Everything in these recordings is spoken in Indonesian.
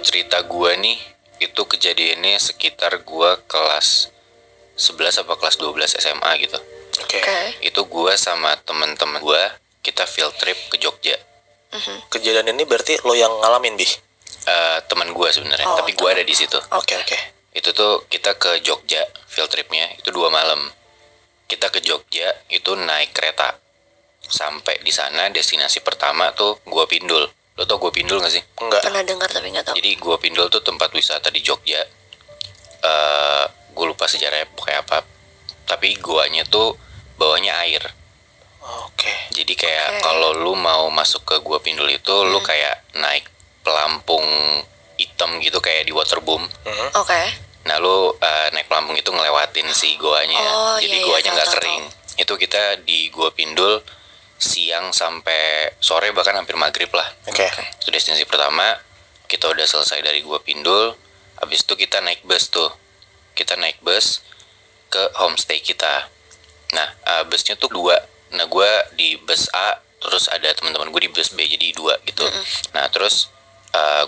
cerita gua nih, itu kejadiannya sekitar gua kelas 11 apa kelas 12 SMA gitu. Oke. Itu gua sama teman-teman gua, kita field trip ke Jogja. Kejadian ini berarti lo yang ngalamin, Bi? Teman gua sebenarnya, Oh, tapi gua teman. ada di situ. Oke. Itu tuh kita ke Jogja field tripnya, itu 2 malam. Kita ke Jogja itu naik kereta. Sampai di sana destinasi pertama tuh Gua Pindul. Lo tau Gua Pindul gak sih? Enggak. Pernah dengar tapi nggak tahu. Jadi Gua Pindul tuh tempat wisata di Jogja. Gue lupa sejarahnya kayak apa. Tapi guanya tuh bawahnya air. Oke. Jadi kayak Oke. kalau lu mau masuk ke Gua Pindul itu lu kayak naik pelampung hitam gitu kayak di waterboom. Oke. Nah lu naik pelampung itu ngelewatin si goanya. Oh, Jadi iya, goanya tahu, nggak tahu, kering. Itu kita di Gua Pindul siang sampai sore bahkan hampir maghrib lah. Oke. Itu destinasi pertama. Kita udah selesai dari Gua Pindul. Habis itu kita naik bus tuh. Kita naik bus ke homestay kita. Nah busnya tuh 2. Nah gue di bus A, terus ada teman-teman gue di bus B, jadi 2 gitu. Nah terus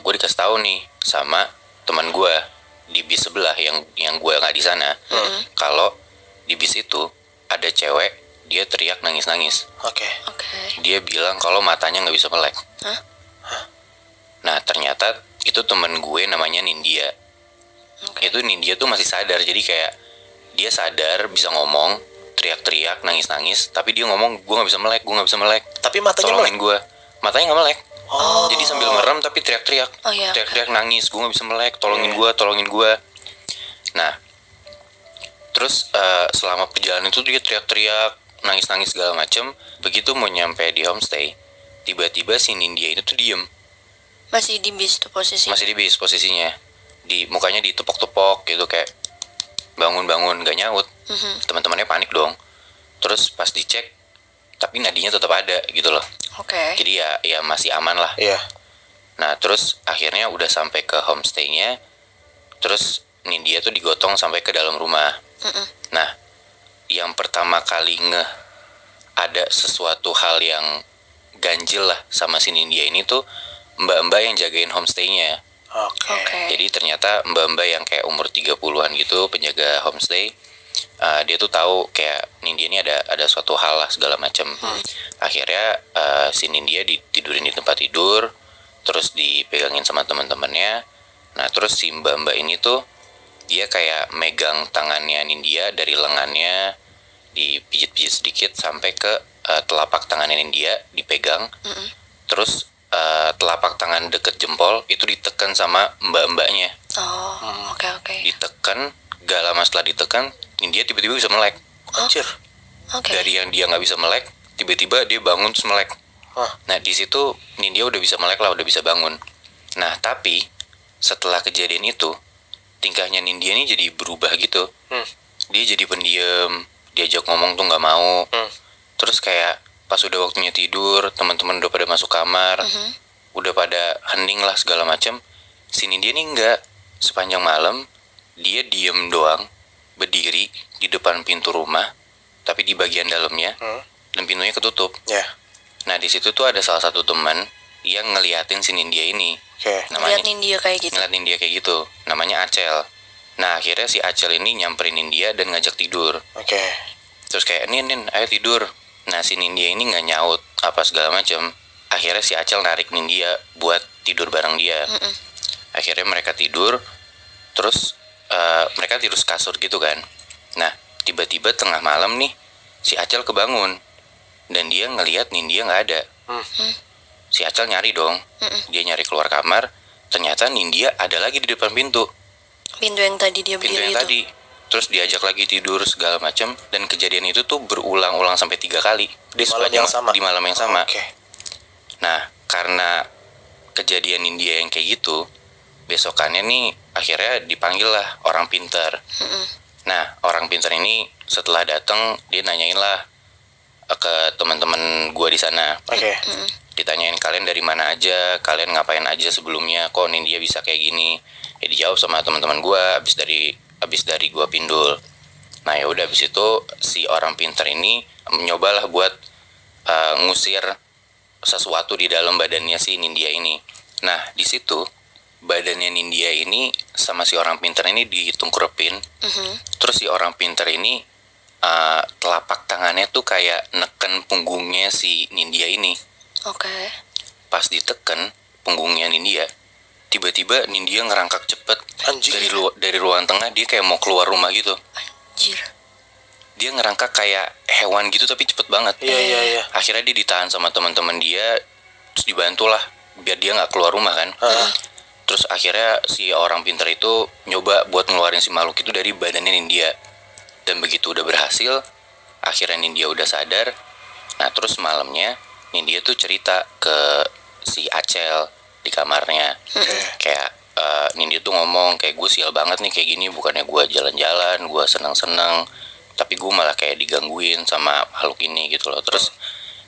gue dikasih tahu nih sama teman gue di bis sebelah yang gue nggak di sana, kalau di bis itu ada cewek, dia teriak nangis-nangis. Oke. Dia bilang kalau matanya nggak bisa melek. Hah? Nah ternyata itu temen gue namanya Nindya. Oke. Itu Nindya tuh masih sadar, jadi kayak dia sadar bisa ngomong, teriak-teriak, nangis-nangis, tapi dia ngomong gue nggak bisa melek. Tapi matanya Tolongin melek. gue. Matanya nggak melek. Oh. Jadi sambil merem tapi teriak-teriak. Oh, iya, Teriak-teriak nangis, gue nggak bisa melek, tolongin gue. Nah, terus selama perjalanan itu dia teriak-teriak, nangis-nangis segala macem. Begitu mau nyampe di homestay, tiba-tiba si Nindya itu tuh diem. Masih di bis tuh posisi. Masih di bis posisinya. Di mukanya ditepok-tepok gitu kayak bangun-bangun gak nyaut. Teman-temannya panik dong. Terus pas dicek, tapi nadinya tetap ada gitu loh. Oke. Jadi ya masih aman lah. Iya. Nah terus akhirnya udah sampai ke homestay-nya. Terus Nindya tuh digotong sampai ke dalam rumah. Nah yang pertama kali ada sesuatu hal yang ganjil lah sama si Nindya ini tuh mbak-mbak yang jagain homestay-nya. Oke. Oke. Jadi ternyata mbak-mbak yang kayak umur 30-an gitu, penjaga homestay, dia tuh tahu kayak Nindya ini ada suatu hal lah segala macam. Akhirnya si Nindya ditidurin di tempat tidur, terus dipegangin sama teman-temannya. Nah terus si mbak-mbak ini tuh dia kayak megang tangannya Nindya dari lengannya, dipijit-pijit sedikit sampai ke telapak tangannya Nindya dipegang. Terus telapak tangan deket jempol itu ditekan sama mbak-mbaknya. Oh, oke. Ditekan, gak lama setelah ditekan, Nindya tiba-tiba bisa melek. Anjir. Oke. Dari yang dia nggak bisa melek, tiba-tiba dia bangun terus melek. Hah. Nah di situ Nindya udah bisa melek lah, udah bisa bangun. Nah tapi setelah kejadian itu, tingkahnya Nindya ini jadi berubah gitu. Dia jadi pendiam, diajak ngomong tuh nggak mau. Terus kayak pas udah waktunya tidur, teman-teman udah pada masuk kamar, udah pada hening lah segala macam. Si Nindya ini enggak. Sepanjang malam dia diem doang, berdiri di depan pintu rumah, tapi di bagian dalamnya, dan pintunya ketutup. Ya. Nah di situ tuh ada salah satu teman yang ngeliatin si Nindya ini. Oke. Lihat Nindya kayak gitu. Ngeliatin dia kayak gitu. Namanya Acel. Nah akhirnya si Acel ini nyamperin Nindya dan ngajak tidur. Oke. Terus kayak Nin ayo tidur. Nah si Nindya ini nggak nyaut apa segala macam. Akhirnya si Acel narik Nindya buat tidur bareng dia. Akhirnya mereka tidur. Terus mereka tidur kasur gitu kan. Nah tiba-tiba tengah malam nih si Acel kebangun dan dia ngelihat Nindya nggak ada. Si Acel nyari dong. Dia nyari keluar kamar. Ternyata Nindya ada lagi di depan pintu. Pintu yang tadi dia Pintu berdiri yang itu. tadi. Terus diajak lagi tidur segala macam, dan kejadian itu tuh berulang-ulang sampai 3 kali Di malam yang sama? Di malam yang sama. Oke. Nah karena kejadian India yang kayak gitu, besokannya nih akhirnya dipanggil lah orang pintar. Nah orang pintar ini setelah datang dia nanyain lah ke teman-teman gua di sana. Oke. Ditanyain kalian dari mana aja, kalian ngapain aja sebelumnya, kok Nindya bisa kayak gini. Ya dijawab sama teman-teman gua abis dari gua Pindul. Nah ya udah abis itu si orang pintar ini mencobalah buat ngusir sesuatu di dalam badannya si Nindya ini. Nah di situ badannya Nindya ini sama si orang pintar ini ditungkrepin. Terus si orang pintar ini telapak tangannya tuh kayak neken punggungnya si Nindya ini. Oke. Pas diteken punggungnya Nindya, tiba-tiba Nindya ngerangkak cepet. Anjir. Dari ruang tengah dia kayak mau keluar rumah gitu. Anjir. Dia ngerangkak kayak hewan gitu tapi cepet banget. Iya. Akhirnya dia ditahan sama teman-teman dia, terus dibantulah biar dia nggak keluar rumah kan. Terus akhirnya si orang pintar itu nyoba buat ngeluarin si makhluk itu dari badannya Nindya. Dan begitu udah berhasil, akhirnya Nindya udah sadar. Nah terus malamnya Nindya tuh cerita ke si Acel di kamarnya. Kayak Nindya tuh ngomong kayak gue sial banget nih kayak gini. Bukannya gue jalan-jalan, gue seneng-seneng, tapi gue malah kayak digangguin sama makhluk ini gitu loh. Terus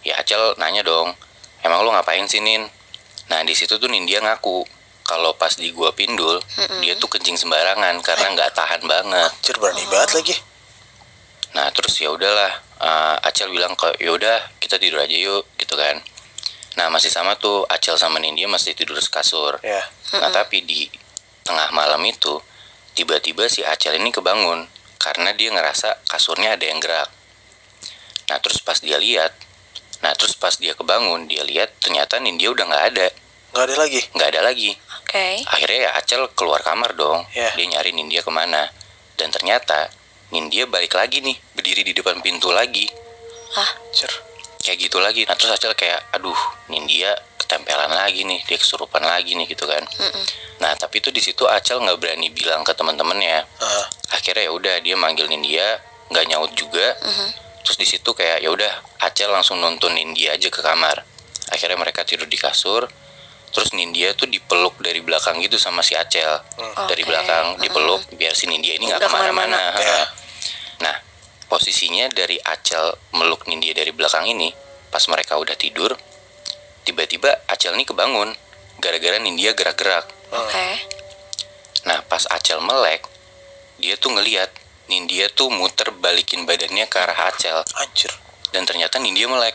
ya Acel nanya dong, emang lo ngapain sih Nin? Nah di situ tuh Nindya ngaku kalau pas di gua pindul, dia tuh kencing sembarangan karena nggak tahan banget. Anjir, berani banget lagi. Nah terus ya udahlah, Acel bilang ke yaudah kita tidur aja yuk gitu kan. Nah masih sama tuh Acel sama Nindya masih tidur sekasur. Ya. Nah tapi di tengah malam itu tiba-tiba si Acel ini kebangun karena dia ngerasa kasurnya ada yang gerak. Nah terus pas dia kebangun dia lihat ternyata Nindya udah nggak ada. Nggak ada lagi. Oke. Akhirnya ya Acel keluar kamar dong. Yeah. Dia nyari Nindya kemana. Dan ternyata Nindya balik lagi nih, berdiri di depan pintu lagi. Anjir. Kayak gitu lagi. Nah terus Acel kayak, aduh Nindya ketempelan lagi nih, dia kesurupan lagi nih gitu kan. Nah tapi itu di situ Acel nggak berani bilang ke teman-temannya. Akhirnya ya udah dia manggil Nindya, nggak nyaut juga. Terus di situ kayak ya udah Acel langsung nuntun Nindya aja ke kamar. Akhirnya mereka tidur di kasur. Terus Nindya tuh dipeluk dari belakang gitu sama si Acel. Dari belakang dipeluk biar si Nindya ini nggak Udah kemana-mana. Ya. Nah posisinya dari Acel meluk Nindya dari belakang ini, pas mereka udah tidur, tiba-tiba Acel ini kebangun gara-gara Nindya gerak-gerak. Oke. Nah pas Acel melek, dia tuh ngelihat Nindya tuh muter balikin badannya ke arah Acel. Anjir. Dan ternyata Nindya melek.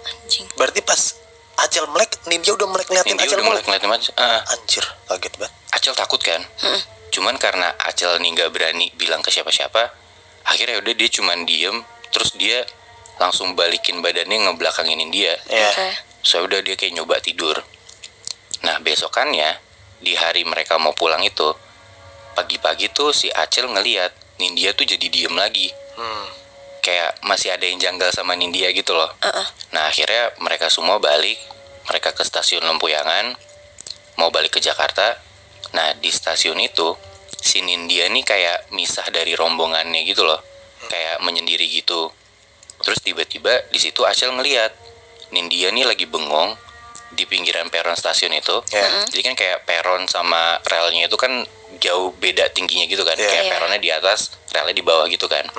Anjing. Berarti pas Acel melek, Nindya udah melek ngeliatin Nindya Acel udah melek. ngeliatin Acel. Anjir, kaget banget. Acel takut kan. Cuman karena Acel nih nggak berani bilang ke siapa-siapa, akhirnya udah dia cuman diem. Terus dia langsung balikin badannya ngebelakangin Nindya. Ya. Oke. So udah dia kayak nyoba tidur. Nah besokannya di hari mereka mau pulang itu, pagi-pagi tuh si Acel ngeliat Nindya tuh jadi diem lagi. Kayak masih ada yang janggal sama Nindya gitu loh. Nah akhirnya mereka semua balik. Mereka ke stasiun Lempuyangan, mau balik ke Jakarta. Nah di stasiun itu si Nindya nih kayak misah dari rombongannya gitu loh, kayak menyendiri gitu. Terus tiba-tiba di situ Acel ngeliat Nindya nih lagi bengong di pinggiran peron stasiun itu. Jadi kan kayak peron sama relnya itu kan jauh beda tingginya gitu kan. Kayak Iya. peronnya di atas, relnya di bawah gitu kan.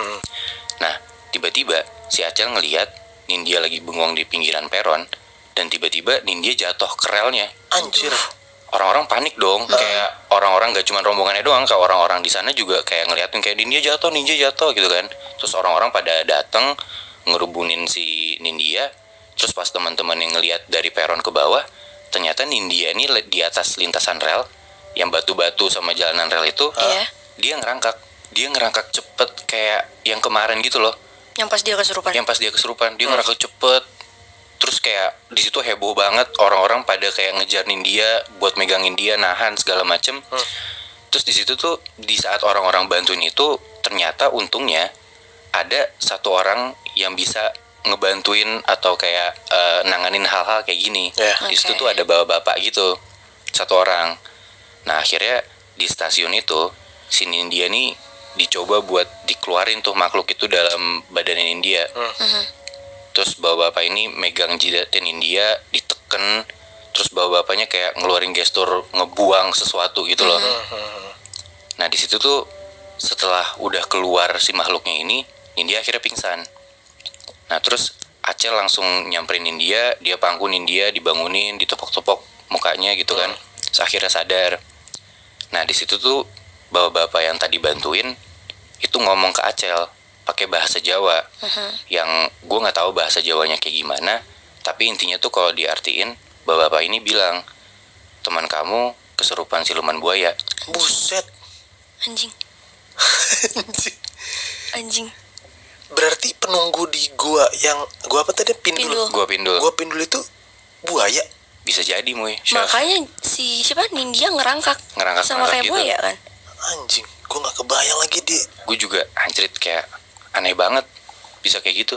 Nah tiba-tiba si Acel ngeliat Nindya lagi bengong di pinggiran peron. Dan tiba-tiba Nindya jatuh ke relnya. Anjir. Orang-orang panik dong. Kayak orang-orang gak cuma rombongannya doang, kayak orang-orang di sana juga kayak ngeliatin kayak Nindya jatuh gitu kan. Terus orang-orang pada datang ngerubunin si Nindya. Terus pas teman-teman yang ngeliat dari peron ke bawah, ternyata Nindya ini di atas lintasan rel yang batu-batu sama jalanan rel itu. Iya. Dia ngerangkak cepet kayak yang kemarin gitu loh. Yang pas dia kesurupan. Yang pas dia kesurupan, dia ngerangkak cepet. Terus kayak di situ heboh banget, orang-orang pada kayak ngejar Nindya buat megangin dia, nahan segala macem. Terus di situ tuh di saat orang-orang bantuin itu, ternyata untungnya ada satu orang yang bisa ngebantuin atau kayak nanganin hal-hal kayak gini. Di situ tuh ada bapak-bapak gitu, satu orang. Nah akhirnya di stasiun itu si Nindya nih dicoba buat dikeluarin tuh makhluk itu dalam badan Nindya. Terus bapak-bapak ini megang jidatnya Nindya, diteken. Terus bapak-bapaknya kayak ngeluarin gestur ngebuang sesuatu gitu loh. Nah di situ tuh setelah udah keluar si makhluknya ini, Nindya akhirnya pingsan. Nah terus Acel langsung nyamperin Nindya, dia pangku Nindya, dibangunin, ditepok-tepok mukanya gitu kan. Terus akhirnya sadar. Nah di situ tuh bapak-bapak yang tadi bantuin itu ngomong ke Acel pakai bahasa Jawa, yang gue nggak tahu bahasa Jawanya kayak gimana, tapi intinya tuh kalau diartiin bapak-bapak ini bilang teman kamu kesurupan siluman buaya. Buset. Anjing. Anjing. Anjing. Berarti penunggu di gua yang gua apa tadi? Pindul. Pindul. Gua Pindul. Gua Pindul itu buaya. Bisa jadi Muy. Syaf. Makanya si siapa Nindya ngerangkak sama kayak gitu. buaya kan. Anjing, gua nggak kebayang lagi di. Gue juga anjrit kayak aneh banget bisa kayak gitu.